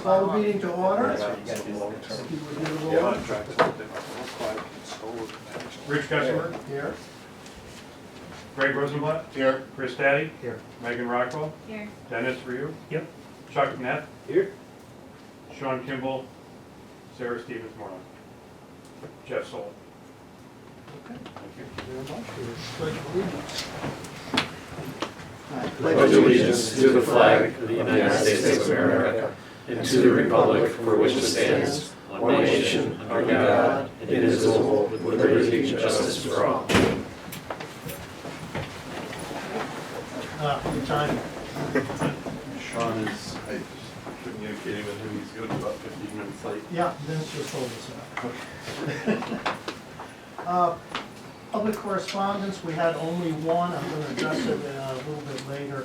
call the meeting to order. So you gotta do long-term. If you would give a Yeah, roll. contracts, quiet, solar. Rich Customer, Here. Greg Rosenblatt, Here. Chris Staddy, Here. Megan Rockwell, Here. Dennis Ryu. Yep. Chuck Neff, Here. Sean Kimball, Sarah Stevens Morland, Jeff Soul. Okay. Thank you. Very much. Pledge of allegiance. Pledge allegiance to the flag of the United States of America and to the republic for which it stands, one nation, under God, indivisible, with liberty and justice for all. Good time. Sean is communicating with him, he's gonna be about 15 minutes late. Yeah, Vince just told us that. Public correspondence, we had only one. I'm going to address it a little bit later,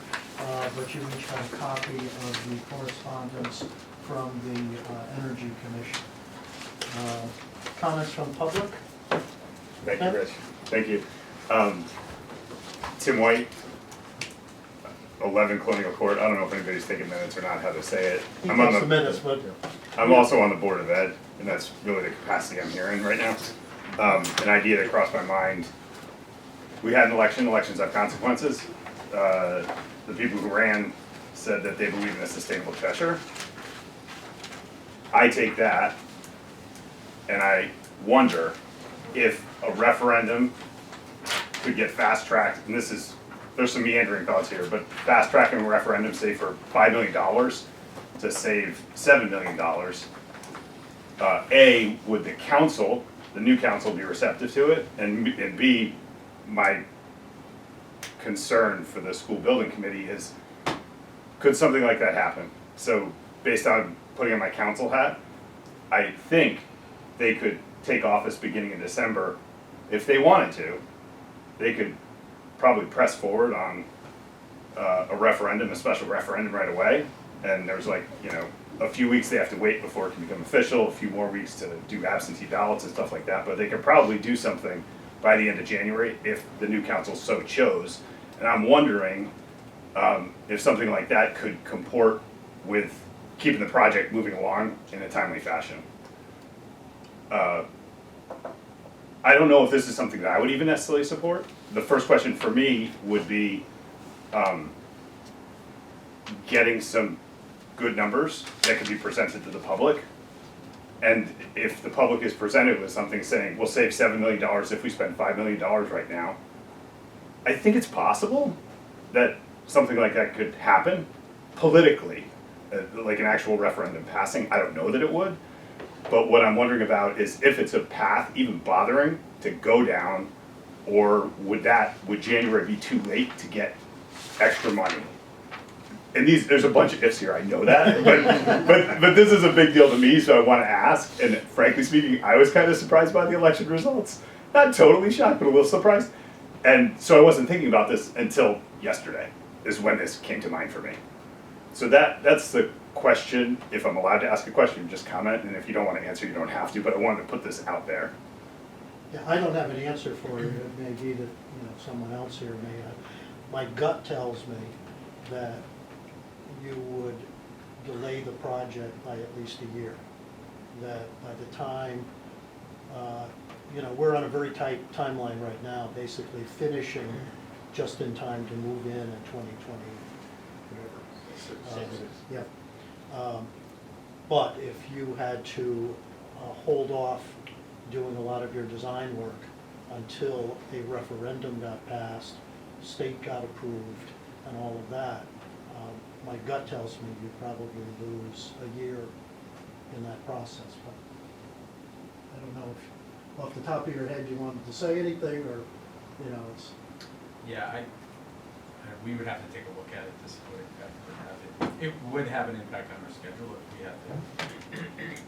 but you each have a copy of the correspondence from the Energy Commission. Comments from public? Thank you, Rich. Thank you. Tim White, 11 Colonial Court. I don't know if anybody's taking minutes or not, how to say it. He takes the minutes, but I'm also on the Board of Ed, and that's really the capacity I'm here in right now. An idea that crossed my mind. We had an election. Elections have consequences. The people who ran said that they believe in a sustainable Cheshire. I take that, and I wonder if a referendum could get fast-tracked, and there's some meandering thoughts here, but fast-tracking a referendum, say for $5 million to save $7 million, A, would the council, the new council, be receptive to it? And B, my concern for the school building committee is, could something like that happen? So based on putting on my council hat, I think they could take office beginning in December. If they wanted to, they could probably press forward on a referendum, a special referendum right away. And there's like, a few weeks they have to wait before it can become official, a few more weeks to do absentee ballots and stuff like that. But they could probably do something by the end of January if the new council so chose. And I'm wondering if something like that could comport with keeping the project moving along in a timely fashion. I don't know if this is something that I would even necessarily support. The first question for me would be getting some good numbers that could be presented to the public. And if the public is presented with something saying, we'll save $7 million if we spend $5 million right now, I think it's possible that something like that could happen politically, like an actual referendum passing. I don't know that it would. But what I'm wondering about is if it's a path even bothering to go down, or would January be too late to get extra money? And there's a bunch of ifs here, I know that, but this is a big deal to me, so I want to ask. And frankly speaking, I was kind of surprised by the election results. Not totally shocked, but a little surprised. And so I wasn't thinking about this until yesterday, is when this came to mind for me. So that's the question. If I'm allowed to ask a question, just comment, and if you don't want to answer, you don't have to, but I wanted to put this out there. yeah, I don't have an answer for you. It may be that someone else here may have. My gut tells me that you would delay the project by at least a year. That by the time, we're on a very tight timeline right now, basically finishing just in time to move in 2020, whatever. Yep. But if you had to hold off doing a lot of your design work until a referendum got passed, state got approved, and all of that, my gut tells me you'd probably lose a year in that process. But I don't know if off the top of your head you wanted to say anything, or it's. Yeah, we would have to take a look at it to see what impact it would have. It would have an impact on our schedule if we had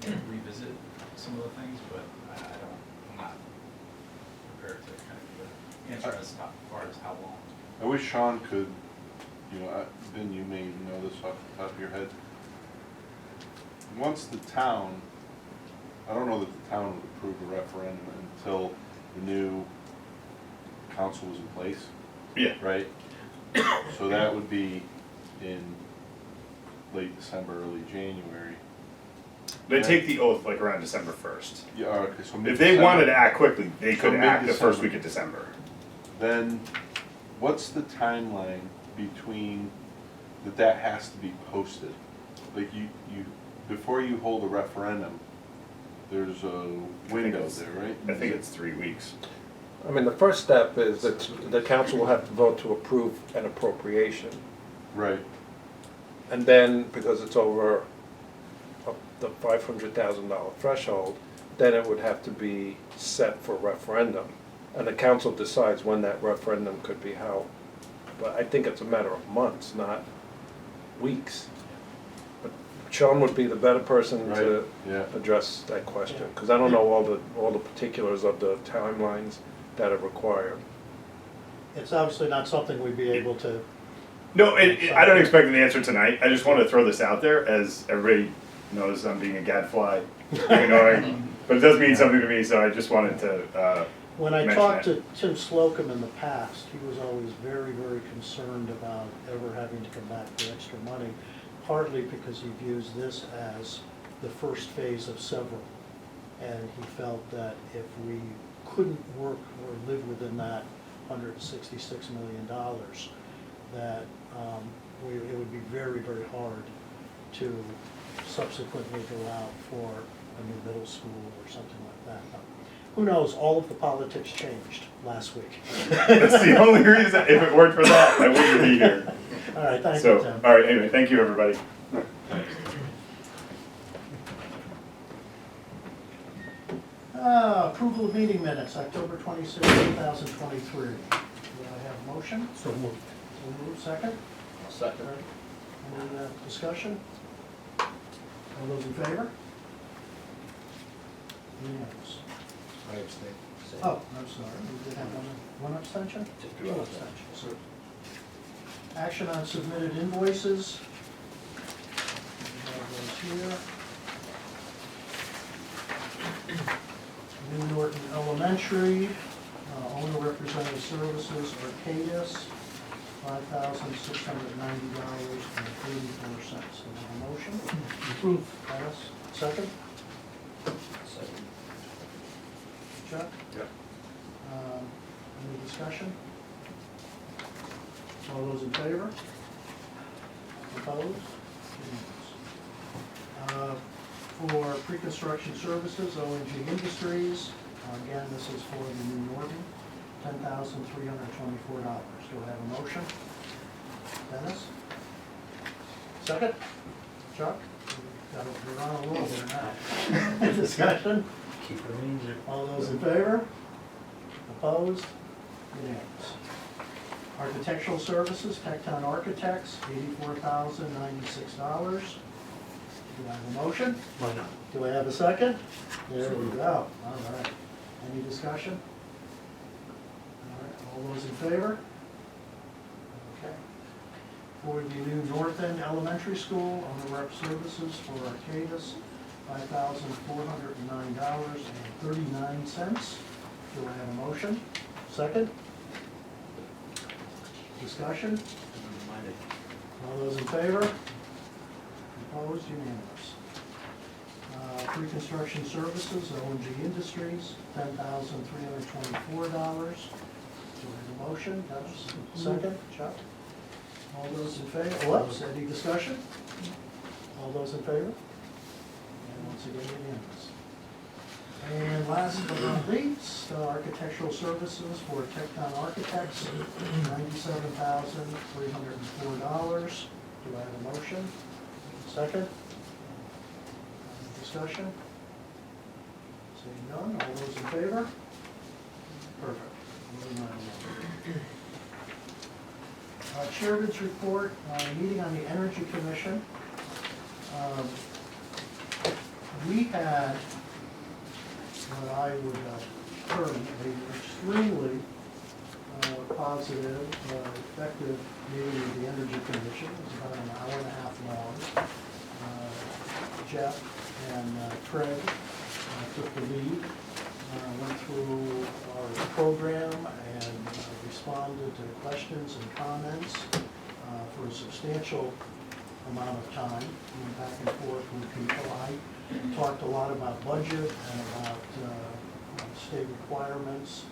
to revisit some of the things, but I'm not prepared to kind of answer as far as how long. I wish Sean could, Ben, you may know this off the top of your head. Once the town, I don't know that the town would approve a referendum until the new council was in place. Yeah. Right? So that would be in late December, early January. They take the oath like around December 1st. Yeah, okay, so If they wanted to mid-December. act quickly, they So could act the first mid-December. week of December. Then, what's the timeline between that has to be posted? Like before you hold a referendum, there's a window it's- there, right? I think it's 3 weeks. I mean, the first step is that the council will have to vote to approve an appropriation. Right, And then, because it's over the $500,000 threshold, then it would have to be set for referendum. And the council decides when that referendum could be held. But I think it's a matter of months, not weeks. But Sean would be the better person right, to yeah. address that question, because I don't know all the particulars of the timelines that are required. It's obviously not something we'd be able to, No, I don't expect an answer tonight. I just want to throw this out there as everybody knows I'm being a gadfly, annoying, but it does mean something to me. So I just wanted to. when I mention talked it. to Tim Slocum in the past, he was always very, very concerned about ever having to come back for extra money, partly because he views this as the first phase of several. And he felt that if we couldn't work or live within that $166 million, that it would be very, very hard to subsequently go out for a new middle school or something like that. Now, who knows, all of the politics changed last week. That's the only reason. If it weren't for that, I wouldn't be here. All right, thank you, So, Tim. all right. Anyway, thank you, everybody. Approval of meeting minutes, October 26, 2023. Do I have a motion? So moved. So moved, second? Second. Any discussion? All those in favor? Unanimous. I abstain. Oh, I'm sorry, we did have one abstention? Just Two abstentions. Action on submitted invoices. We have those here. New Norton Elementary, owner representative services, Arcadis, $5,690.34. Do I have a motion? Approved. Pass. Second? Second. Chuck? Yep. Any discussion? All those in favor? Opposed? Unanimous. For pre-construction services, ONG Industries, again, this is for the new Norton, $10,324. Do I have a motion? Dennis? Second? Chuck? We're on a roll here now. Discussion? Keep it easy. All those in favor? Opposed? Unanimous. Architectural services, Tecton Architects, $84,096. Do I have a motion? Why not? Do I have a second? There we go. All right. Any discussion? All right. All those in favor? Okay. For the new North End Elementary School, owner rep services for Arcadis, $5,409.39. Do I have a motion? Second? Discussion? All those in favor? Opposed? Unanimous. Pre-construction services, ONG Industries, $10,324. Do I have a motion? Dennis? Second? Chuck? All those in favor? Whoops, any discussion? All those in favor? And once again, unanimous. And last but not least, architectural services for Tecton Architects, $97,304. Do I have a motion? Second? Discussion? Seeing none, all those in favor? Perfect. Moving right along. Chairman's report, meeting on the Energy Commission. We had what I would term an extremely positive, effective meeting with the Energy Commission. It was about an hour and a half long. Jeff and Craig took the lead, went through our program and responded to questions and comments for a substantial amount of time. Went back and forth with people. I talked a lot about budget and about state requirements,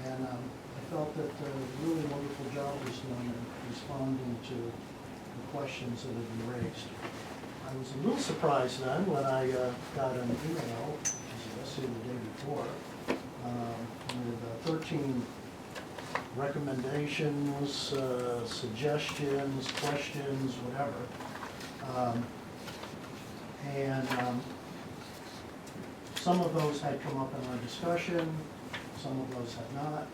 and I felt that a really wonderful job was done in responding to the questions that had been raised. I was a little surprised then when I got an email, which was yesterday, the day before, with 13 recommendations, suggestions, questions, whatever. Some of those had come up in our discussion, some of those had not.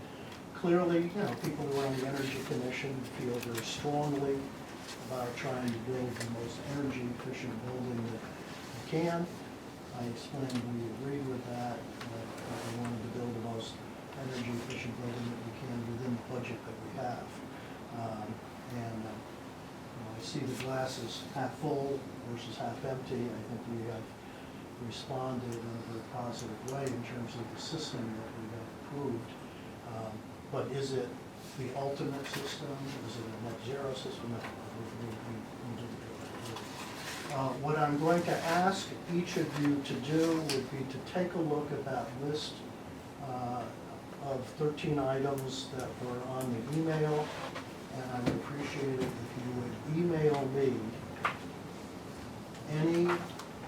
Clearly, people who are on the Energy Commission feel very strongly about trying to build the most energy efficient building that we can. I explained we agreed with that we wanted to build the most energy efficient building that we can within the budget that we have. I see the glass is half full versus half empty. I think we have responded in a very positive way in terms of the system that we have approved. But is it the ultimate system? Is it a net zero system? No, we didn't do that. What I'm going to ask each of you to do would be to take a look at that list of 13 items that were on the email, and I would appreciate it if you would email me any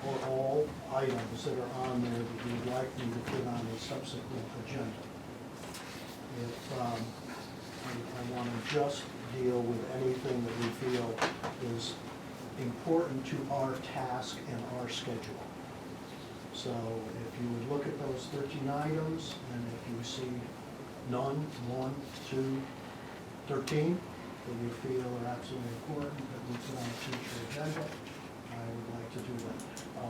or all items that are on there that you would like me to put on a subsequent agenda. If I want to just deal with anything that we feel is important to our task and our schedule. So if you would look at those 13 items, and if you see none, 1, 2, 13, that you feel are absolutely important that we put on a future agenda, I would like to do that.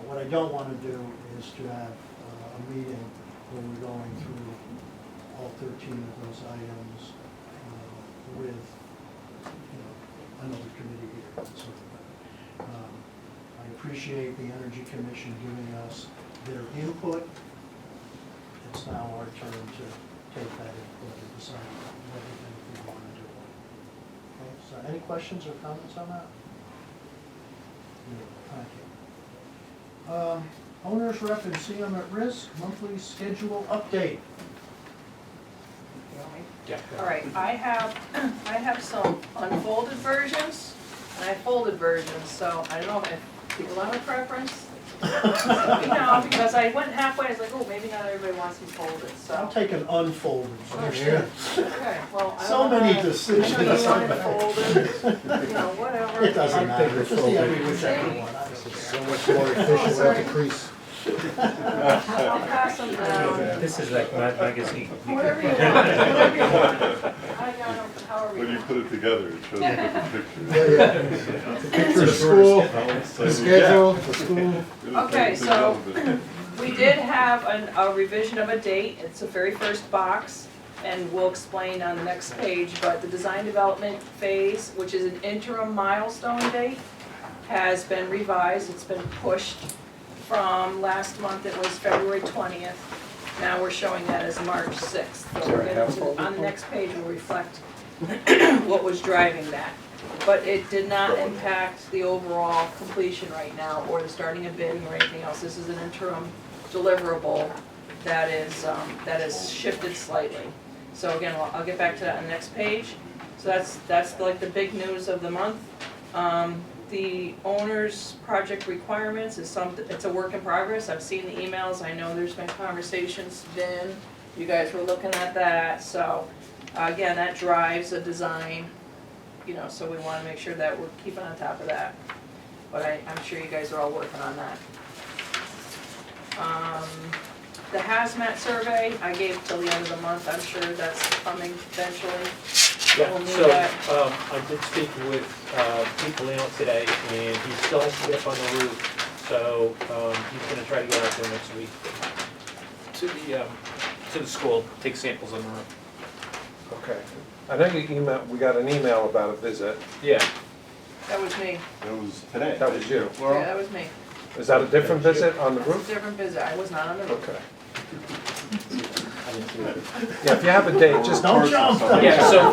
What I don't want to do is to have a meeting where we're going through all 13 of those items with another committee here. Sort of. I appreciate the Energy Commission giving us their input. It's now our turn to take that input and decide what we think we want to do. Okay, so any questions or comments on that? No, thank you. Owners rep and CM at risk, monthly schedule update. All right, I have some unfolded versions, and I have folded versions, so I don't know if people have a preference. Because I went halfway, I was like, oh, maybe not everybody wants them folded, I'll so. take an unfolded version. Okay, well, I So don't know. many I decisions. know you want it folded, whatever. It doesn't matter, just the every whichever one. So much more efficient without the crease. I'll pass them down. This is like my magazine. Whatever you want, whatever you want. I got them, however When you you want. put it together, it shows a different picture. The picture of school, the schedule, the school. Okay, so we did have a revision of a date. It's the very first box, and we'll explain on the next page, but the design development phase, which is an interim milestone date, has been revised. It's been pushed from last month, it was February 20th. Now we're showing that as March 6th. So we're getting on the next page will reflect what was driving that. But it did not impact the overall completion right now, or the starting of bidding or anything else. This is an interim deliverable that is shifted slightly. So again, I'll get back to that on the next page. So that's like the big news of the month. The owner's project requirements it's a work in progress. I've seen the emails, I know there's been conversations, you guys were looking at that, so, again, that drives a design, so we wanna make sure that we're keeping on top of that. But I'm sure you guys are all working on that. The hazmat survey, I gave till the end of the month, I'm sure that's coming eventually. Yeah, We'll need so, that. I did speak with, Pete Leon today, and he still has to get up on the roof, so, he's gonna try to get out there next week to the school, take samples on the roof. Okay. I know we got an email about a visit. Yeah. That was me, It was today. That was you. yeah, that was me. Is that a different visit on the That's a roof? different visit, I was not on the roof. Okay. Yeah, if you have a date, just Don't jump. Yeah, so,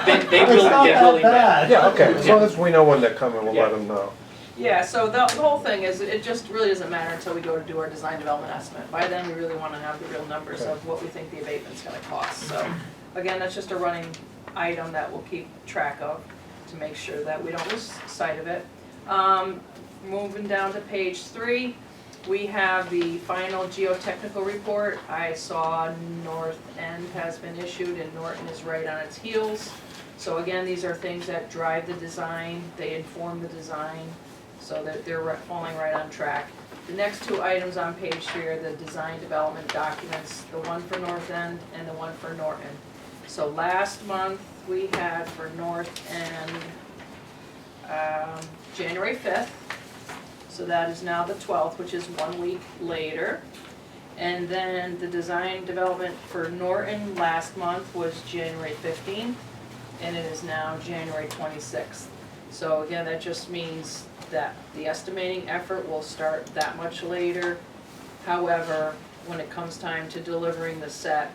they It's will not get that really mad. bad. Yeah, okay, as long as we know when they're coming, we'll let them know. Yeah, so the whole thing is, it just really doesn't matter until we go to do our design development estimate. By then, we really wanna have the real numbers of what we think the abatement's gonna cost. So, again, that's just a running item that we'll keep track of to make sure that we don't lose sight of it. Moving down to page 3, we have the final geotechnical report. I saw North End has been issued and Norton is right on its heels. So again, these are things that drive the design, they inform the design, so that they're falling right on track. The next 2 items on page 3 are the design development documents, the one for North End and the one for Norton. So last month, we had for North End, January 5th. So that is now the 12th, which is 1 week later. And then the design development for Norton last month was January 15th, and it is now January 26th. So again, that just means that the estimating effort will start that much later. However, when it comes time to delivering the set,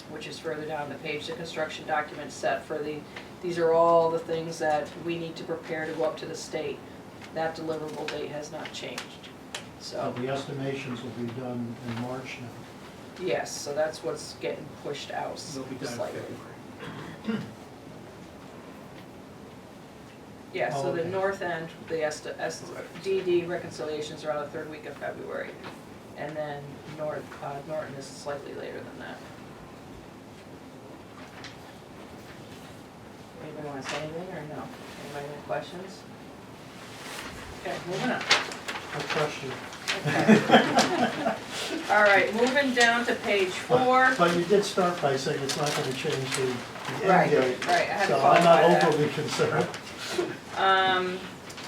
which is further down the page, the construction document set for these are all the things that we need to prepare to go up to the state. That deliverable date has not changed, So so, the estimations will be done in March now. yes, so that's what's getting pushed out They'll be done in slightly. February. Yeah, so the Okay. north end, the DD reconciliations are on the 3rd week of February, and then Norton is slightly later than that. Anybody wanna say anything, or no? Anybody have questions? Okay, moving on. I trust you. Okay. All right, moving down to page 4. But you did start by saying it's not gonna change the Right, end date. right, I had to So I'm qualify not that. overly concerned.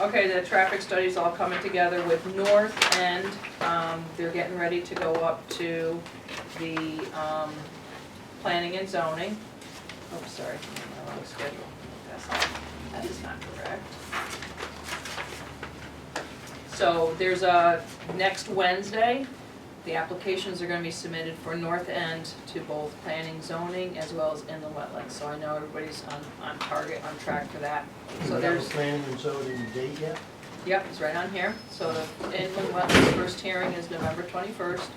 Okay, the traffic study's all coming together with North End. They're getting ready to go up to the, planning and zoning. Oh, sorry, I'm on the wrong schedule. That is not correct. So there's a, next Wednesday, the applications are gonna be submitted for North End to both planning, zoning, as well as inland wetlands. So I know everybody's on target, on track for that. Do So you have a there's, planning and zoning date yet? yep, it's right on here. So the inland wetlands first hearing is November 21st.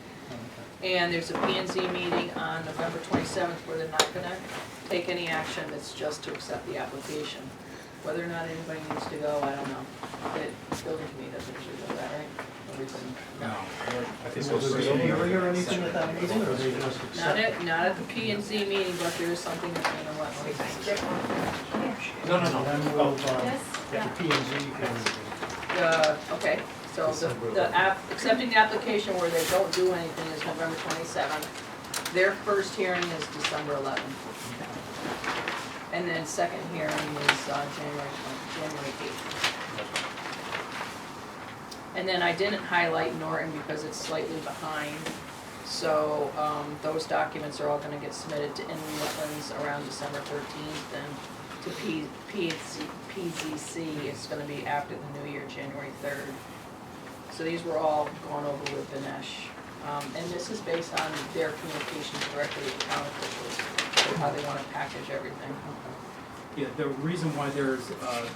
Okay. And there's a P and Z meeting on November 27th where they're not gonna take any action, it's just to accept the application. Whether or not anybody needs to go, I don't know. The building committee doesn't usually do that, right? Everything. No, I think Will there be a hearing or anything at that meeting, or they just accept? Not at the P and Z meeting, but there is something that's in the wetlands. No, no, And no. then we'll, Yes, the yeah. P and Z can, Okay, so accepting the application where they don't do anything is November 27th. Their first hearing is December 11th. And then second hearing is January 8th. And then I didn't highlight Norton because it's slightly behind. So those documents are all gonna get submitted to inland wetlands around December 13th. And to PZC, it's gonna be after the new year, January 3rd. So these were all gone over with Dinesh. And this is based on their communications directly with town officials, so how they wanna package everything. Yeah, the reason why there's a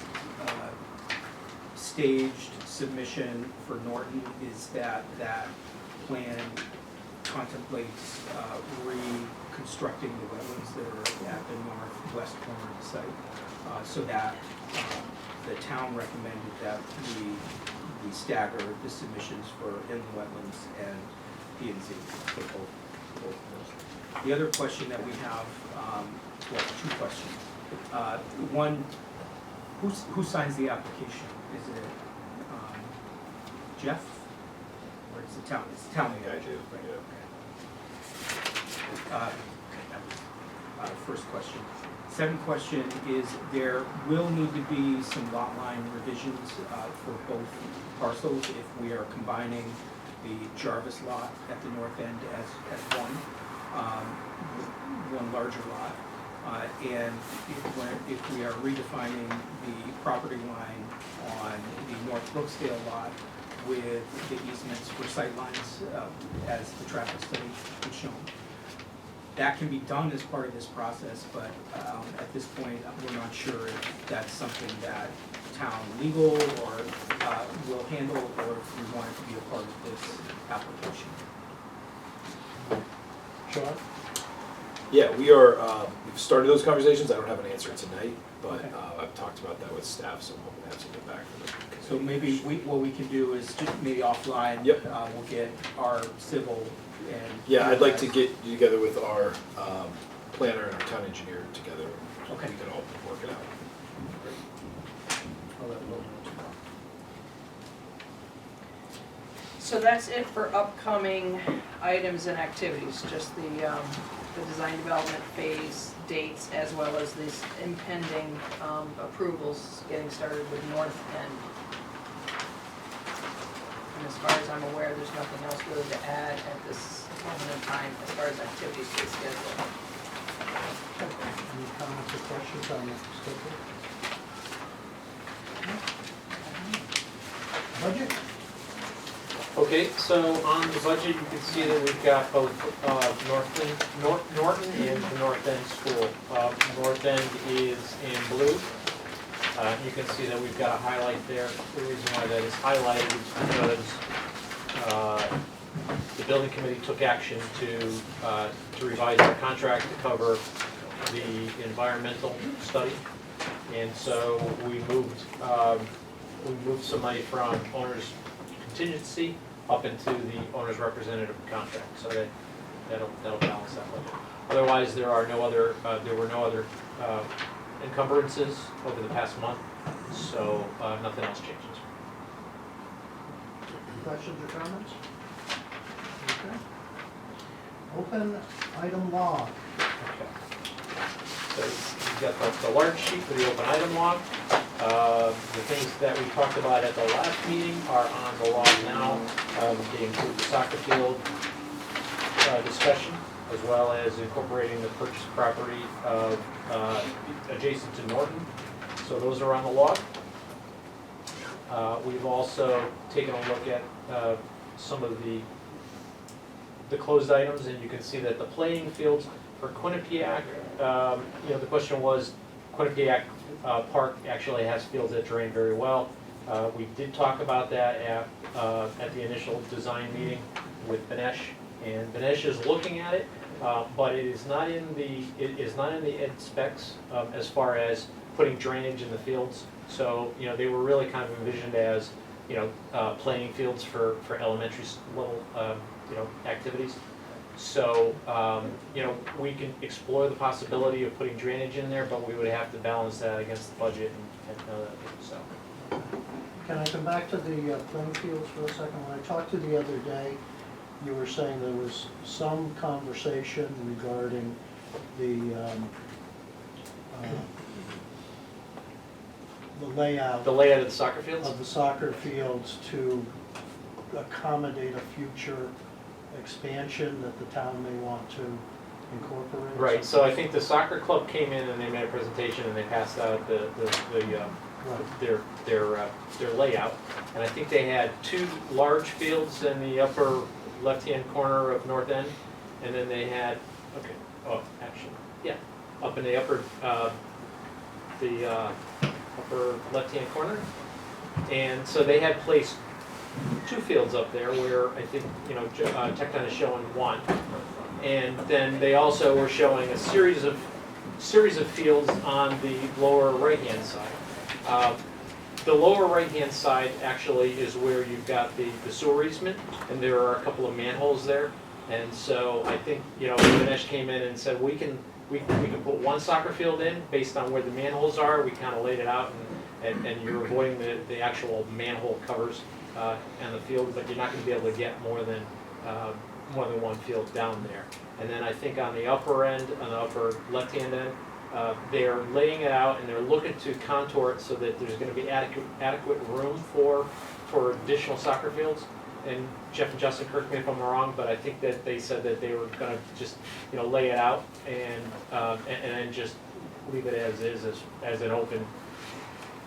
staged submission for Norton is that that plan contemplates reconstructing the wetlands that are at the northwest corner of the site. So that the town recommended that we stagger the submissions for inland wetlands and P and Z for both of those. The other question that we have, well, 2 questions. One, who signs the application? Is it Jeff? Or is it town? It's the town manager, right? Okay. That was first question. Second question is there will need to be some lot line revisions for both parcels if we are combining the Jarvis lot at the north end as one larger lot. And if we are redefining the property line on the North Brooksdale lot with the easements for sightlines as the traffic study has shown. That can be done as part of this process, but at this point, we're not sure if that's something that town legal or will handle, or if we want it to be a part of this application. Sean? Yeah, we are, we've started those conversations. I don't have an answer tonight, but Okay. I've talked about that with staff, so I'm hoping to have something back from the committee. So maybe what we can do is just maybe offline. Yep. We'll get our civil and. Yeah, I'd like to get you together with our planner and our town engineer together. Okay. We can all work it out. I'll let Will know tomorrow. So that's it for upcoming items and activities, just the design development phase dates as well as these impending approvals getting started with North End. And as far as I'm aware, there's nothing else really to add at this moment in time as far as activities to schedule. Any comments or questions on the schedule? Budget? Okay, so on the budget, you can see that we've got both Norton and the North End School. North End is in blue. You can see that we've got a highlight there. The reason why that is highlighted is because the building committee took action to revise the contract to cover the environmental study. And so we moved some money from owner's contingency up into the owner's representative contract, so that'll balance that budget. Otherwise, there were no other encumbrances over the past month, so nothing else changes. Questions or comments? Okay. Open item log. Okay. So you've got the large sheet for the open item log. The things that we talked about at the last meeting are on the log now. They include the soccer field discussion, as well as incorporating the purchase property of adjacent to Norton. So those are on the log. We've also taken a look at some of the closed items, and you can see that the playing fields for Quinnipiac, the question was, Quinnipiac Park actually has fields that drain very well. We did talk about that at the initial design meeting with Benesh, and Benesh is looking at it, but it is not in the ed specs as far as putting drainage in the fields. So they were really kind of envisioned as playing fields for elementary level activities. So, we can explore the possibility of putting drainage in there, but we would have to balance that against the budget and so. Can I come back to the playing fields for a second? When I talked to you the other day, you were saying there was some conversation regarding the layout The layout of the soccer fields? of the soccer fields to accommodate a future expansion that the town may want to incorporate? Right, so I think the soccer club came in and they made a presentation and they passed out their layout. And I think they had 2 large fields in the upper left-hand corner of North End. And then they had, up in the upper left-hand corner. And so they had placed 2 fields up there where I think, Tecton is showing 1. And then they also were showing a series of fields on the lower right-hand side. The lower right-hand side actually is where you've got the sewer easement, and there are a couple of manholes there. And so I think, Ganesh came in and said, we can put 1 soccer field in based on where the manholes are. We kind of laid it out, and you're avoiding the actual manhole covers and the field, but you're not going to be able to get more than 1 field down there. And then I think on the upper end, on the upper left-hand end, they're laying it out and they're looking to contour it so that there's going to be adequate room for additional soccer fields. And Jeff and Justin, correct me if I'm wrong, but I think that they said that they were going to just lay it out and then just leave it as is, as an open.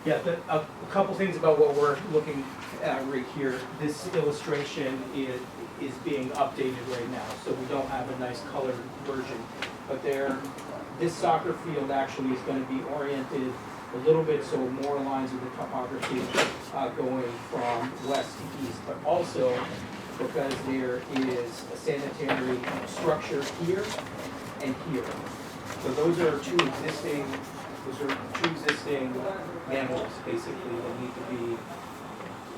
Yeah, a couple things about what we're looking at right here. This illustration is being updated right now, so we don't have a nice colored version. But this soccer field actually is going to be oriented a little bit so more aligns with the topography going from west to east, but also because there is a sanitary structure here and here. So those are two existing manholes, basically, that need to be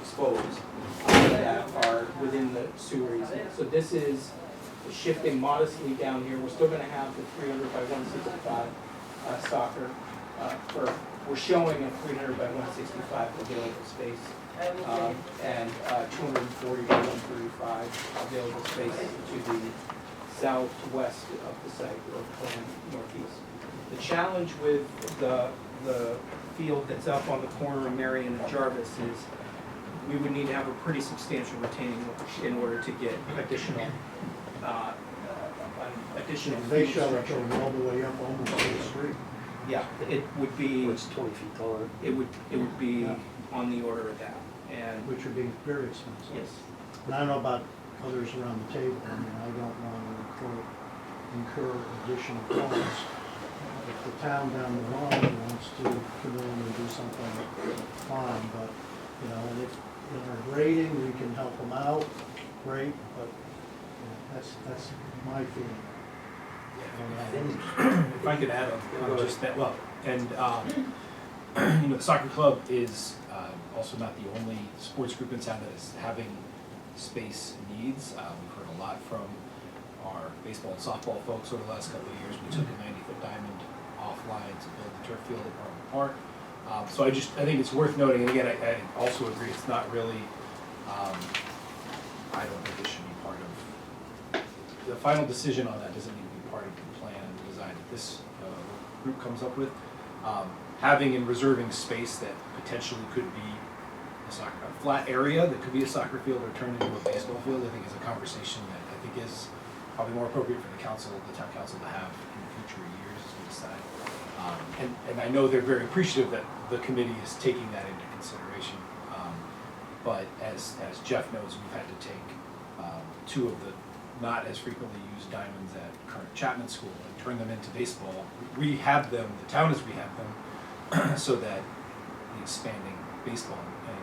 exposed that are within the sewer easement. So this is shifting modestly down here. We're still gonna have the 300 by 165 soccer, we're showing a 300 by 165 available space, and 240 by 135 available space to the southwest of the site, or plan northeast. The challenge with the field that's up on the corner of Marion and Jarvis is we would need to have a pretty substantial retaining wall in order to get additional They field showed it structure. going all the way up almost to the street. Yeah, it would be, It's 20 feet taller. it would be on the order of that, and, Which would be very expensive. yes. And I don't know about others around the table, I mean, I don't want to incur additional costs. If the town down the line wants to come in and do something, fine, but, you know, and if, in our grading, we can help them out, great, but, you know, that's my feeling. If I could add on just that, well, and, you know, the soccer club is also not the only sports group in town that is having space needs. We've heard a lot from our baseball and softball folks over the last couple of years. We took a 90-foot diamond offline to build the turf field at Park Park. So I think it's worth noting, and again, I also agree, it's not really, I don't think this should be part of, the final decision on that doesn't need to be part of the plan and the design that this group comes up with. Having and reserving space that potentially could be a flat area that could be a soccer field or turned into a baseball field, I think is a conversation that I think is probably more appropriate for the council, the town council, to have in future years as we decide. And I know they're very appreciative that the committee is taking that into consideration. But as Jeff knows, we've had to take two of the not as frequently used diamonds at current Chapman School and turn them into baseball. Rehab them, the town has rehabbed them so that the expanding baseball and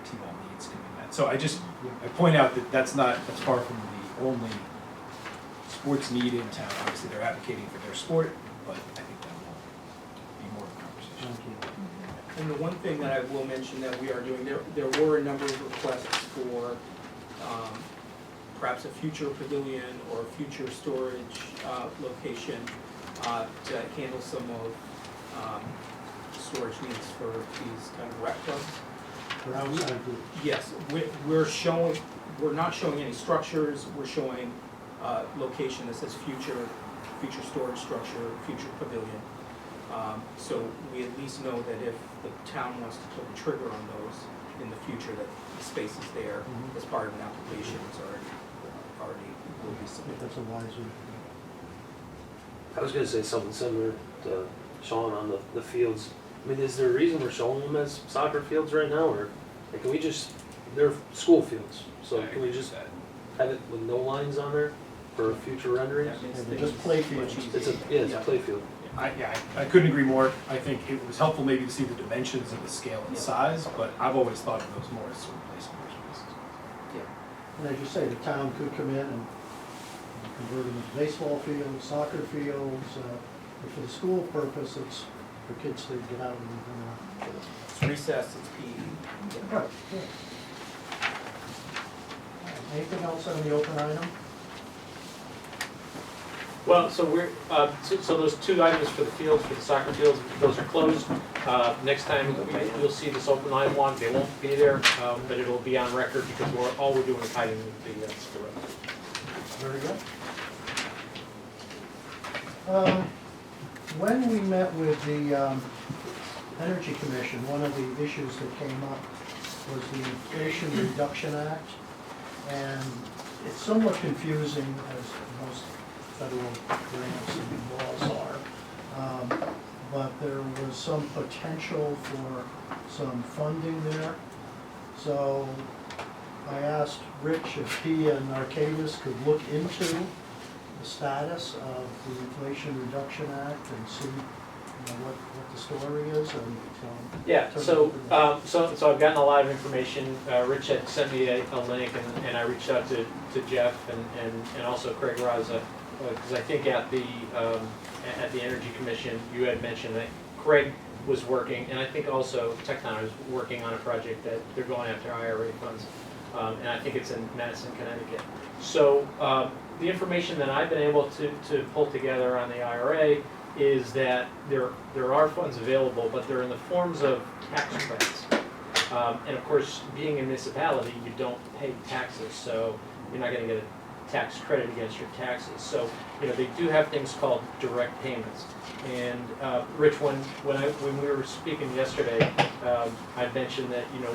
t-ball needs can be met. So I point out that that's far from the only sports need in town. Obviously, they're advocating for their sport, but I think that will be more of a conversation. Thank you. And the one thing that I will mention that we are doing, there were a number of requests for perhaps a future pavilion or future storage location to handle some of storage needs for these kind of rec clubs. For outside groups. Yes, we're not showing any structures, we're showing location that says future storage structure, future pavilion. So we at least know that if the town wants to pull the trigger on those in the future, that the space is there as part of an application, it's already will be I think submitted. that's a wise one. I was gonna say something similar to Sean on the fields. I mean, is there a reason we're showing them as soccer fields right now, or like, can we just, they're school fields, so can we just have it with no lines on there for future renderings? That makes Yeah, things just play much fields. easier. It's a play field. I couldn't agree more. I think it was helpful maybe to see the dimensions and the scale and size, but I've always thought of those more as sort of placeholder spaces. And as you say, the town could come in and convert them into baseball fields, soccer fields, but for the school purpose, it's for kids to get out and move around. It's recess, it's PE. Right, yeah. Anything else on the open item? Well, so so those two items for the fields, for the soccer fields, those are closed. Next time you'll see this open item one, they won't be there, but it'll be on record because all we're doing is hiding the road. Very good. When we met with the Energy Commission, one of the issues that came up was the Inflation Reduction Act. And it's somewhat confusing, as most federal grants and laws are. But there was some potential for some funding there. So I asked Rich if he and Arcadis could look into the status of the Inflation Reduction Act and see what the story is and, Yeah, Turn so, it over so I've gotten a lot of information. Rich had sent me a link, and I reached out to Jeff and also Craig Raza, because I think at the Energy Commission, you had mentioned that Craig was working, and I think also Tecton is working on a project that they're going after IRA funds, and I think it's in Madison, Connecticut. So the information that I've been able to pull together on the IRA is that there are funds available, but they're in the forms of tax credits. And of course, being a municipality, you don't pay taxes, so you're not gonna get a tax credit against your taxes. So, you know, they do have things called direct payments. And Rich, when we were speaking yesterday, I mentioned that, you know,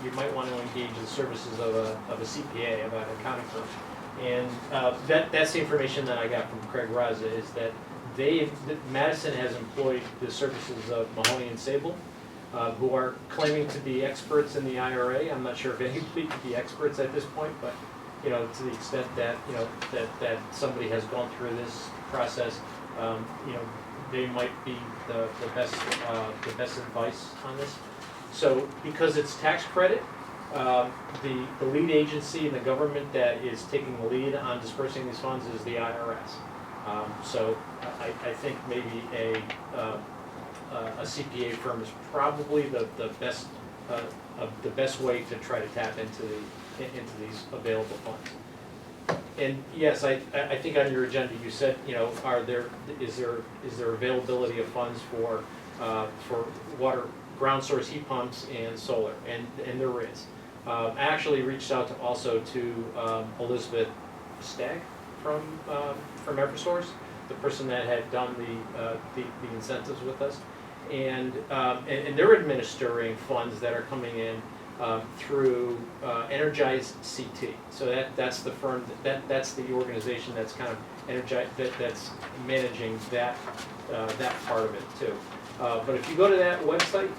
you might want to engage the services of a CPA, of an accounting firm. And that's the information that I got from Craig Raza, is that Madison has employed the services of Mahoney and Sable, who are claiming to be experts in the IRA. I'm not sure if anybody could be experts at this point, but you know, to the extent that you know that somebody has gone through this process, you know, they might be the best advice on this. So because it's tax credit, the lead agency in the government that is taking the lead on dispersing these funds is the IRS. So I think maybe a CPA firm is probably the best way to try to tap into these available funds. And yes, I think on your agenda you said, you know, is there availability of funds for water, ground source heat pumps and solar, and there is. I actually reached out to Elizabeth Stagg from Eversource, the person that had done the incentives with us, and they're administering funds that are coming in through Energize CT. So that's the firm that's the organization that's kind of that's managing that part of it too. But if you go to that website,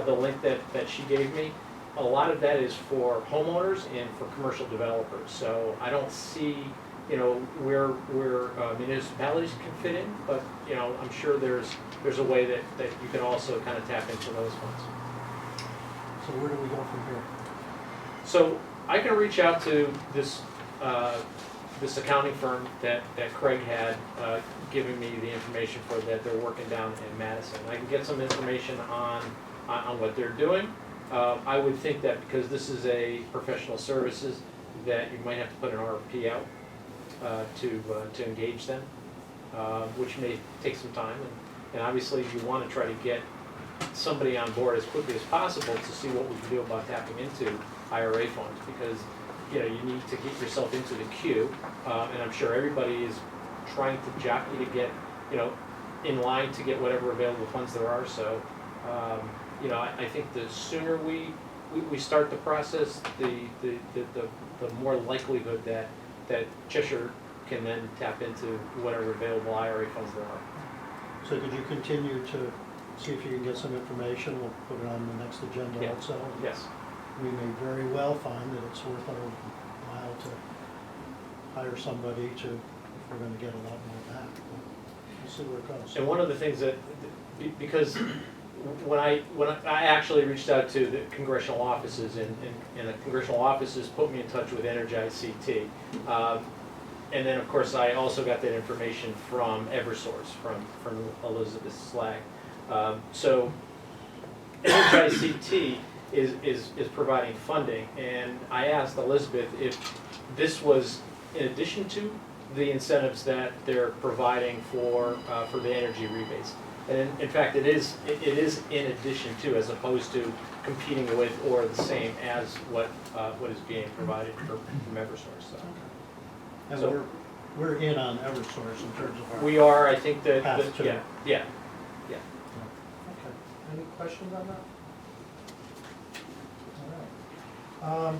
the link that she gave me, a lot of that is for homeowners and for commercial developers. So I don't see, you know, where municipalities can fit in, but you know, I'm sure there's a way that you can also kind of tap into those funds. So where do we go from here? So I can reach out to this this accounting firm that Craig had given me the information for, that they're working down in Madison. I can get some information on what they're doing. I would think that because this is a professional services, that you might have to put an RFP out to engage them, which may take some time. And obviously you want to try to get somebody on board as quickly as possible to see what we can do about tapping into IRA funds, because you know, you need to get yourself into the queue, and I'm sure everybody is trying to jockey to get, you know, in line to get whatever available funds there are. So you know, I think the sooner we start the process, the more likelihood that Cheshire can then tap into whatever available IRA funds there are. So could you continue to see if you can get some information? We'll put it on the next agenda Yeah. also. Yes. We may very well find that it's worth our while to hire somebody to, if we're gonna get a lot more back. We'll see where it goes. And one of the things that, because when I actually reached out to the congressional offices, and the congressional offices put me in touch with Energize CT. And then, of course, I also got that information from Eversource, from Elizabeth Stagg. So Energize CT is providing funding, and I asked Elizabeth if this was in addition to the incentives that they're providing for the energy rebates. And in fact, it is in addition to, as opposed to competing with or the same as what is being provided from Eversource. So. And So- we're in on Eversource in terms of our. We are, I think that, Path to- yeah. Okay. Any questions on that? All right.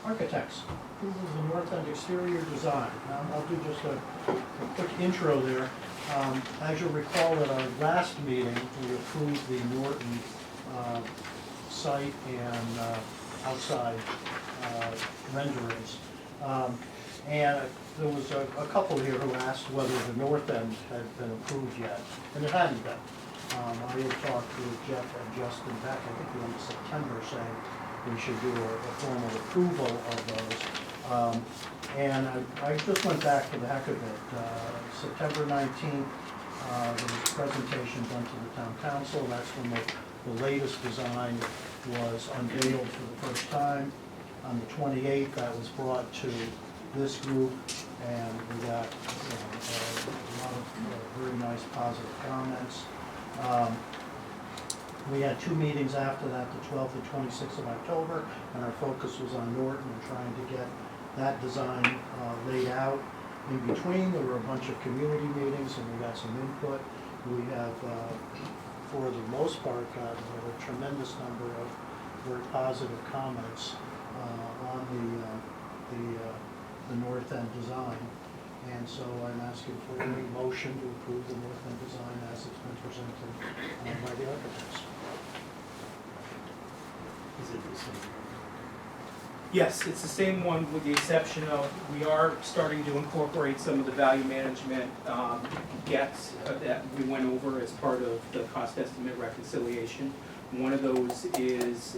Architects, approval of the north end exterior design. I'll do just a quick intro there. As you'll recall, at our last meeting, we approved the Norton site and outside renderings. And there was a couple here who asked whether the north end had been approved yet, and it hadn't been. I had talked to Jeff and Justin back, I think in September, saying we should do a formal approval of those. And I just went back for the heck of it. September 19th, there was a presentation done to the town council. That's when the latest design was unveiled for the first time. On the 28th, that was brought to this group, and we got a lot of very nice positive comments. We had two meetings after that, the 12th and 26th of October, and our focus was on Norton and trying to get that design laid out. In between, there were a bunch of community meetings, and we got some input. We have, for the most part, gotten a tremendous number of very positive comments on the North End design. And so I'm asking for a motion to approve the North End design as it's been presented by the architects. Is it the same? Yes, it's the same one with the exception of, we are starting to incorporate some of the value management gets that we went over as part of the cost estimate reconciliation. One of those is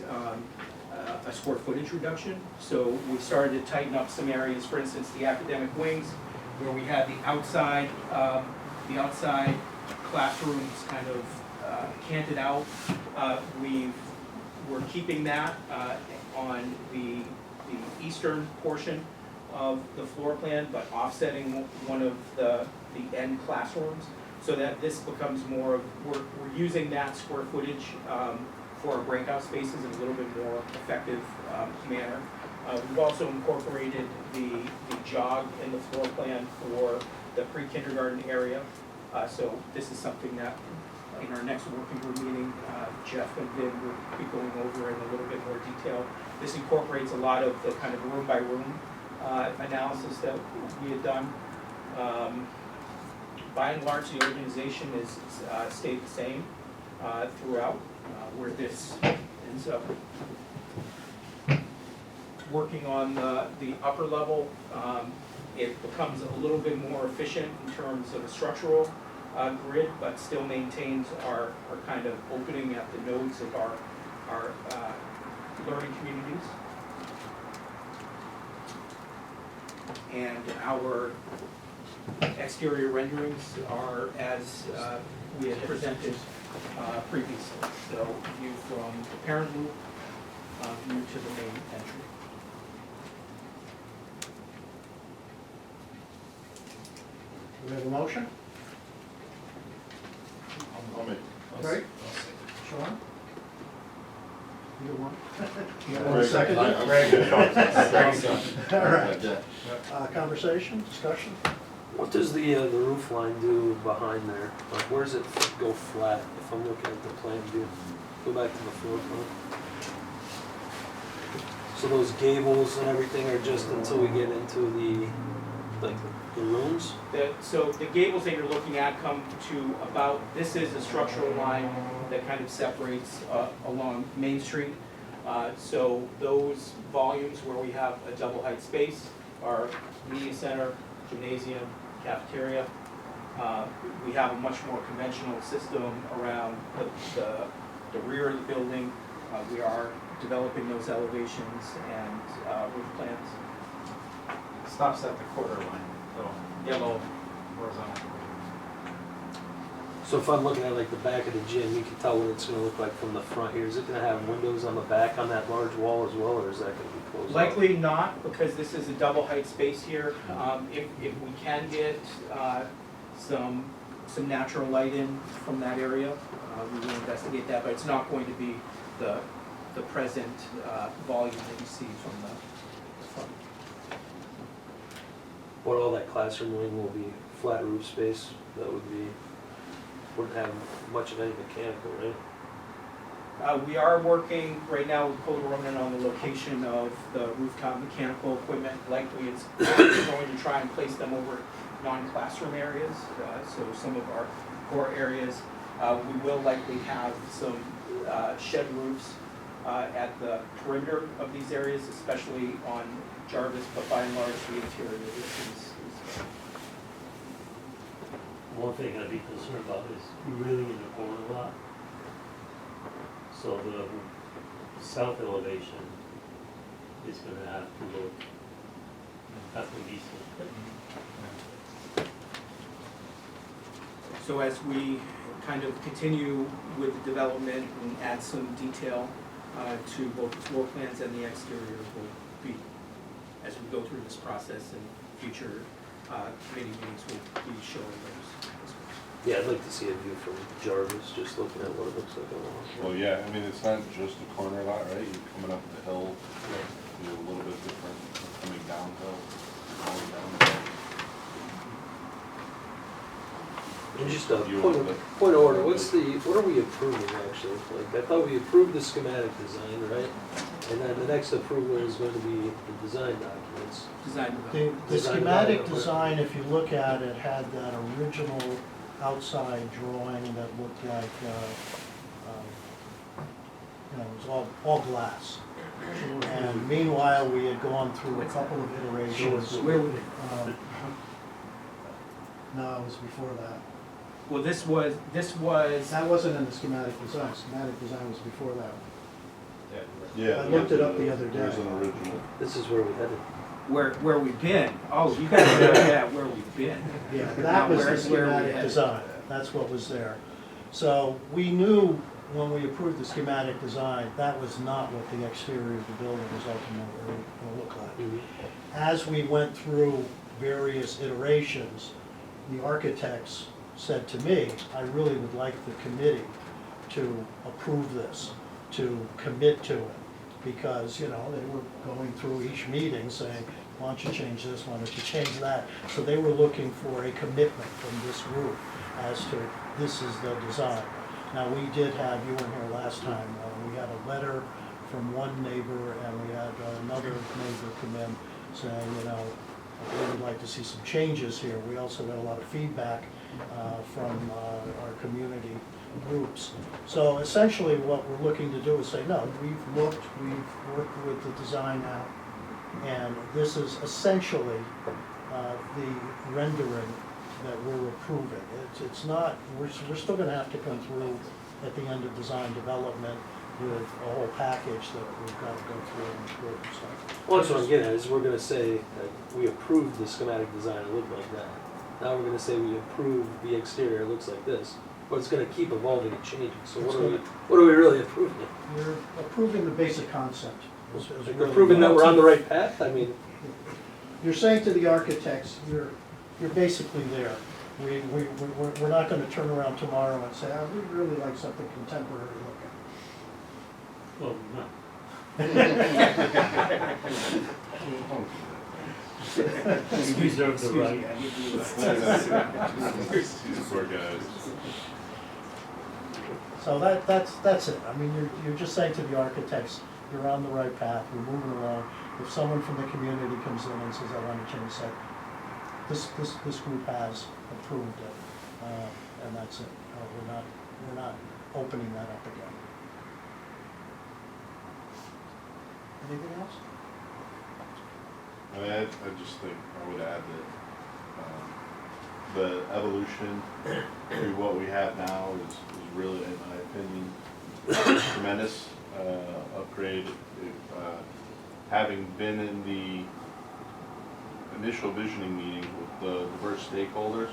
a square footage reduction. So we started to tighten up some areas, for instance, the academic wings, where we had the outside classrooms kind of canted out. We're keeping that on the eastern portion of the floor plan, but offsetting one of the end classrooms, so that this becomes more of, we're using that square footage for our breakout spaces in a little bit more effective manner. We've also incorporated the jog in the floor plan for the pre-kindergarten area. So this is something that in our next working group meeting, Jeff and Vin will be going over in a little bit more detail. This incorporates a lot of the kind of room by room analysis that we had done. By and large, the organization is stayed the same throughout, where this ends up working on the upper level. It becomes a little bit more efficient in terms of a structural grid, but still maintains our kind of opening at the nodes of our learning communities. And our exterior renderings are as we had presented previously. So view from the parent loop, view to the main entry. Do we have a motion? I'll make. Great. Sean? Either one? You Greg. want a second? All right. Conversation, discussion? What does the roof line do behind there? Like, where does it go flat? If I'm looking at the plan view, go back to the floor plan. So those gables and everything are just until we get into the rooms? So the gables that you're looking at come to about, this is a structural line that kind of separates along Main Street. So those volumes where we have a double height space are media center, gymnasium, cafeteria. We have a much more conventional system around the rear of the building. We are developing those elevations and roof plans. Stops at the quarter line, the yellow horizontal. So if I'm looking at like the back of the gym, you can tell what it's gonna look like from the front here. Is it gonna have windows on the back on that large wall as well, or is that gonna be closed off? Likely not, because this is a double height space here. If we can get some natural light in from that area, we will investigate that, but it's not going to be the present volume that you see from the front. What, all that classroom wing will be flat roof space? That wouldn't have much of any mechanical, right? We are working right now with Code Roman on the location of the rooftop mechanical equipment. Likely it's going to try and place them over non-classroom areas, so some of our core areas. We will likely have some shed roofs at the perimeter of these areas, especially on Jarvis, but by and large the interior is one thing I'd be concerned about is really in the corner lot. So the south elevation is gonna have to look, decent. So as we kind of continue with the development and add some detail to both the floor plans and the exterior, will be, as we go through this process and future committee meetings, we'll be showing those. Yeah, I'd like to see a view from Jarvis, just looking at what it looks like along. Well, yeah, I mean, it's not just a corner lot, right? You're coming up the hill, you're a little bit different, coming downhill, going downhill. And just a You point want of, the- point of order, what are we approving actually? Like, I thought we approved the schematic design, right? And then the next approval is going to be the design documents. Design The development. the Design schematic development. design, if you look at it, had that original outside drawing that looked like, you know, it was all glass. And meanwhile, we had gone through a couple of iterations. Where would, No, it was before that. well, this was, That wasn't in the schematic design. Schematic design was before that. Yeah. I looked it up the other day. There's an original. This is where we headed. where we've been. Oh, you guys know that, where we've been. Yeah, Now, that was the where we schematic headed. design, that's what was there. So we knew when we approved the schematic design, that was not what the exterior of the building was ultimately going to look like. As we went through various iterations, the architects said to me, I really would like the committee to approve this, to commit to it. Because, you know, they were going through each meeting saying, why don't you change this, why don't you change that? So they were looking for a commitment from this group as to this is the design. Now, we did have, you weren't here last time, we had a letter from one neighbor and we had another neighbor come in saying, you know, we would like to see some changes here. We also got a lot of feedback from our community groups. So essentially what we're looking to do is say, no, we've worked with the design out, and this is essentially the rendering that we're approving. It's not, we're still gonna have to come through at the end of design development with a whole package that we've got to go through and approve, so. Well, that's what I'm getting at, is we're gonna say that we approved the schematic design, it looked like that. Now we're gonna say we approved the exterior, it looks like this. But it's gonna keep evolving and changing, so what are we really approving? You're approving the basic concept. is We're really- approving that we're on the right path, I mean, You're saying to the architects, you're basically there. We're not gonna turn around tomorrow and say, oh, we'd really like something contemporary looking. well, no. Excuse reserve the right. me, I give you These poor guys. So that's it. I mean, you're just saying to the architects, you're on the right path, we're moving along. If someone from the community comes in and says, I want to change that, this group has approved it, and that's it. We're not opening that up again. Anything else? I mean, I just think I would add that the evolution to what we have now is really, in my opinion, tremendous upgrade. Having been in the initial visioning meeting with the diverse stakeholders,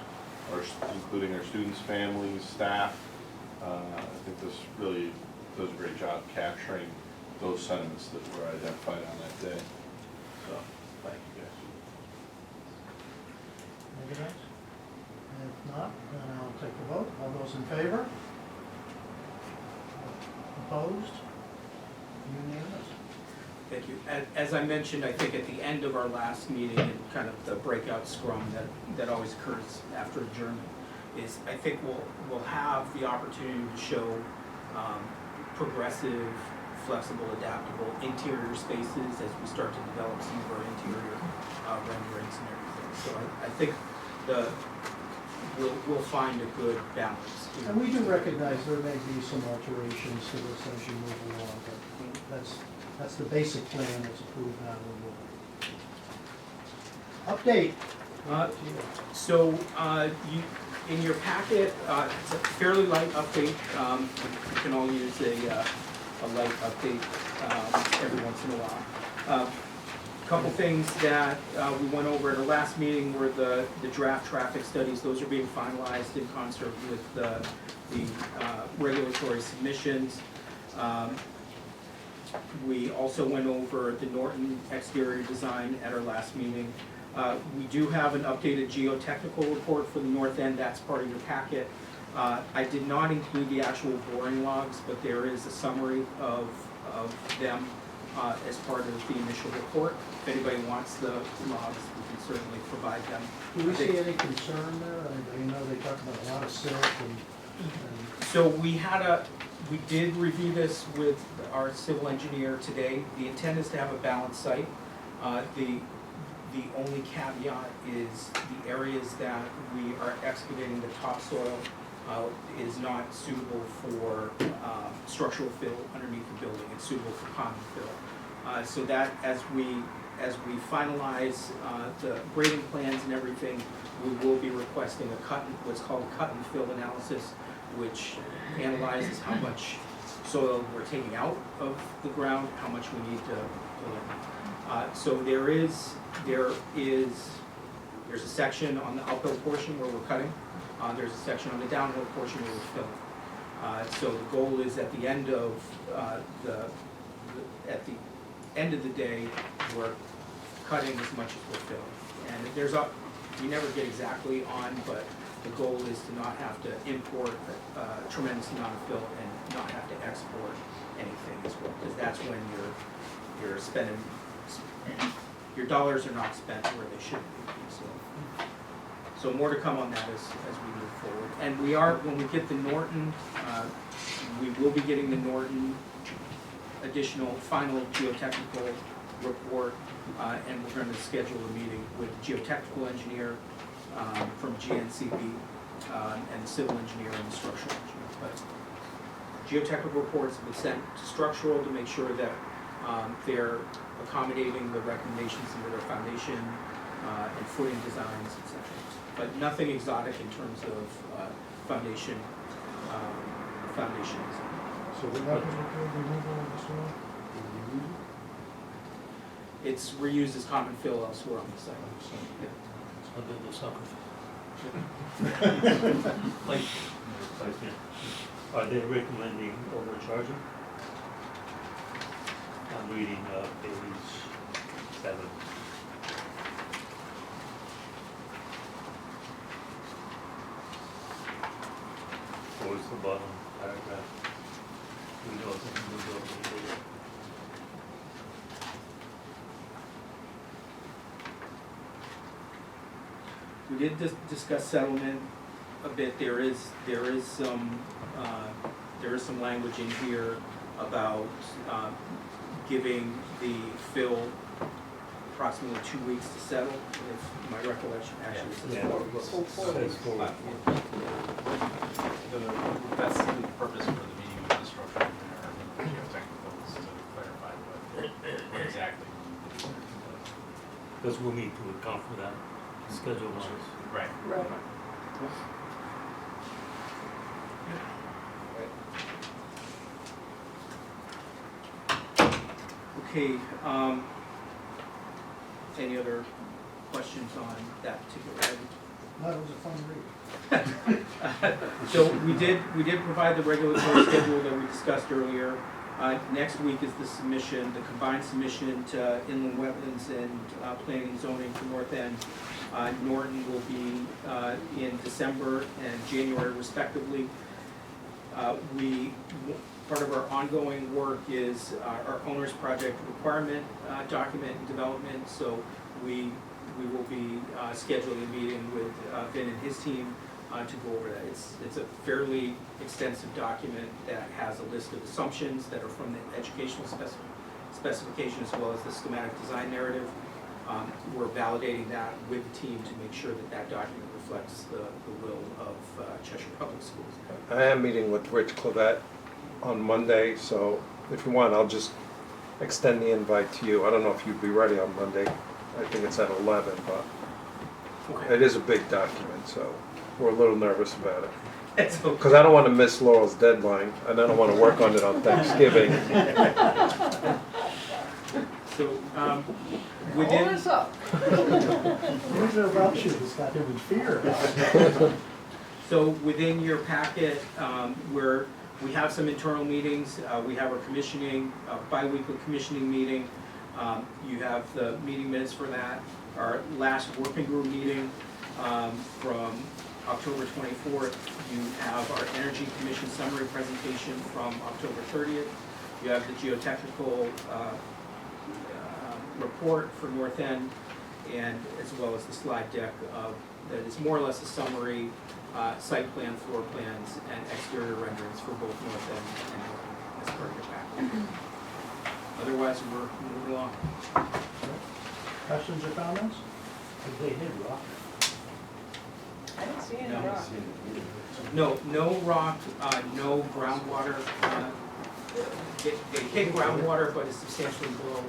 including our students, families, staff, I think this really does a great job capturing those sentiments that were identified on that day. So, thank you guys. Anything else? If not, then I'll take the vote. All those in favor? Opposed? Unanimous? Thank you. As I mentioned, I think at the end of our last meeting and kind of the breakout scrum that always occurs after adjournment is I think we'll have the opportunity to show progressive, flexible, adaptable interior spaces as we start to develop some of our interior renderings and everything. So I think we'll find a good balance. And we do recognize there may be some alterations to this as you move along, but that's the basic plan that's approved now. Update. So In your packet, it's a fairly light update. You can all use a light update every once in a while. Couple things that we went over at our last meeting were the draft traffic studies. Those are being finalized in concert with the regulatory submissions. We also went over the Norton exterior design at our last meeting. We do have an updated geotechnical report for the north end. That's part of your packet. I did not include the actual boring logs, but there is a summary of them as part of the initial report. If anybody wants the logs, we can certainly provide them. Do we see any concern there? I know they talk about a lot of silt and So we did review this with our civil engineer today. The intent is to have a balanced site. The only caveat is the areas that we are excavating the topsoil is not suitable for structural fill underneath the building. It's suitable for common fill. So that as we finalize the grading plans and everything, we will be requesting what's called a cut and fill analysis, which analyzes how much soil we're taking out of the ground, how much we need to pull in. So there's a section on the uphill portion where we're cutting. There's a section on the downhill portion where we're filling. So the goal is at the end of the day, we're cutting as much as we're filling. And we never get exactly on, but the goal is to not have to import a tremendous amount of fill and not have to export anything as well, because that's when you're spending, your dollars are not spent where they should be. So more to come on that as we move forward. And when we get the Norton, we will be getting the Norton additional final geotechnical report, and we're going to schedule a meeting with geotechnical engineer from GNCB and the civil engineer and the structural engineer. But geotechnical reports have been sent to structural to make sure that they're accommodating the recommendations in their foundation and footing designs, etc. But nothing exotic in terms of foundation design. so we're not going to do removal of the soil? It's reused as common fill elsewhere on the site. Yeah. Like, are they recommending overcharging? I'm reading page 7. Towards the bottom paragraph. Windows and windows. We did discuss settlement a bit. There is some language in here about giving the fill approximately 2 weeks to settle, if my recollection actually says 4 weeks. Says 4 weeks. That's the purpose for the meeting with the structural engineer and geotechnical, is to clarify what exactly. Because we'll need to account for that schedule-wise. Right. Right. Okay, any other questions on that particular item? That was a fun read. So we did provide the regulatory schedule that we discussed earlier. Next week is the submission, the combined submission to inland wetlands and planning and zoning for North End. Norton will be in December and January respectively. Part of our ongoing work is our owner's project requirement document and development, so we will be scheduling a meeting with Vin and his team to go over that. It's a fairly extensive document that has a list of assumptions that are from the educational specification as well as the schematic design narrative. We're validating that with the team to make sure that document reflects the will of Cheshire Public Schools. I am meeting with Rich Clavette on Monday, so if you want, I'll just extend the invite to you. I don't know if you'd be ready on Monday. I think it's at 11, but Okay. it is a big document, so we're a little nervous about it. It's okay. Because I don't want to miss Laurel's deadline, and I don't want to work on it on Thanksgiving. So, Hold within, us up. What is it about you that's got him in fear about it? so within your packet, where we have some internal meetings, we have our commissioning, bi-weekly commissioning meeting. You have the meeting minutes for that. Our last working group meeting, from October 24th. You have our Energy Commission summary presentation from October 30th. You have the geotechnical report for North End, and as well as the slide deck that is more or less a summary, site plan, floor plans, and exterior renderings for both North End and Norton as part of your package. Otherwise, we're moving along. Questions or comments? They did rock. I didn't see any No. rock. No rock, no groundwater. They hit groundwater, but it's substantially below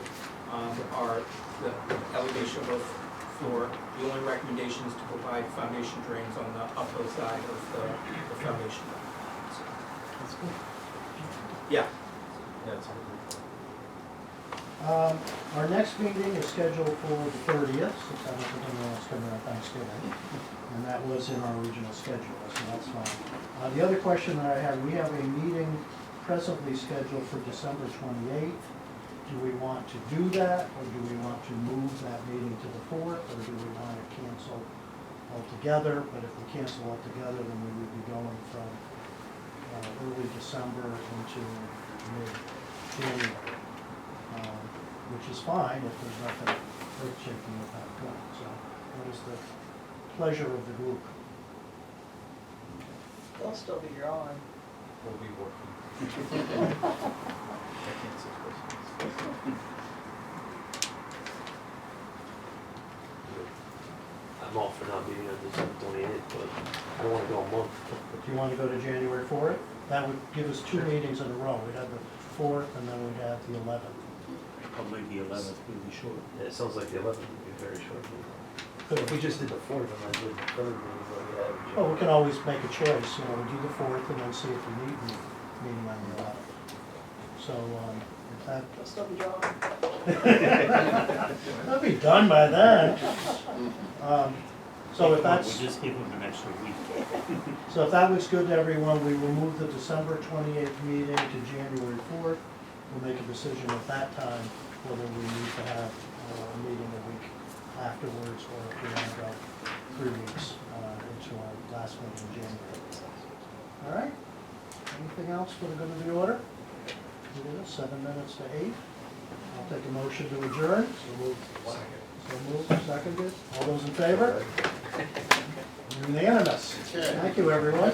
the elevation of the floor. The only recommendation is to provide foundation drains on the uphill side of the foundation. So, That's good. yeah, Yeah, it's good. Our next meeting is scheduled for the 30th, since I don't think anyone else coming on Thanksgiving. And that was in our original schedule, so that's fine. The other question that I had, we have a meeting presently scheduled for December 28th. Do we want to do that, or do we want to move that meeting to the 4th, or do we want to cancel altogether? But if we cancel altogether, then we would be going from early December into mid-January, which is fine if there's nothing earth-shaking at that point. So what is the pleasure of the group? They'll still be drawing. We'll be working. I can't say questions. I'm all for not meeting on December 28th, but I don't wanna go a month. Do you want to go to January 4th? That would give us two meetings in a row. We'd have the 4th and then we'd have the 11th. Probably the 11th would be short. Yeah, it sounds like the 11th would be very short. Could If we just did the 4th and I did the 3rd, we have. Well, we can always make a choice, you know, we'll do the 4th and then see if we need the meeting on the 11th. So, if that, They'll still be drawing. that'll be done by then. So if that's, We'll just give them an extra week. so if that looks good to everyone, we will move the December 28th meeting to January 4th. We'll make a decision at that time whether we need to have a meeting a week afterwards, or if we want to go 3 weeks into our last meeting in January. All right? Anything else for the good of the order? We did it, 7 minutes to 8. I'll take a motion to adjourn. So moved. So moved, seconded. All those in favor? Unanimous. Thank you, everyone.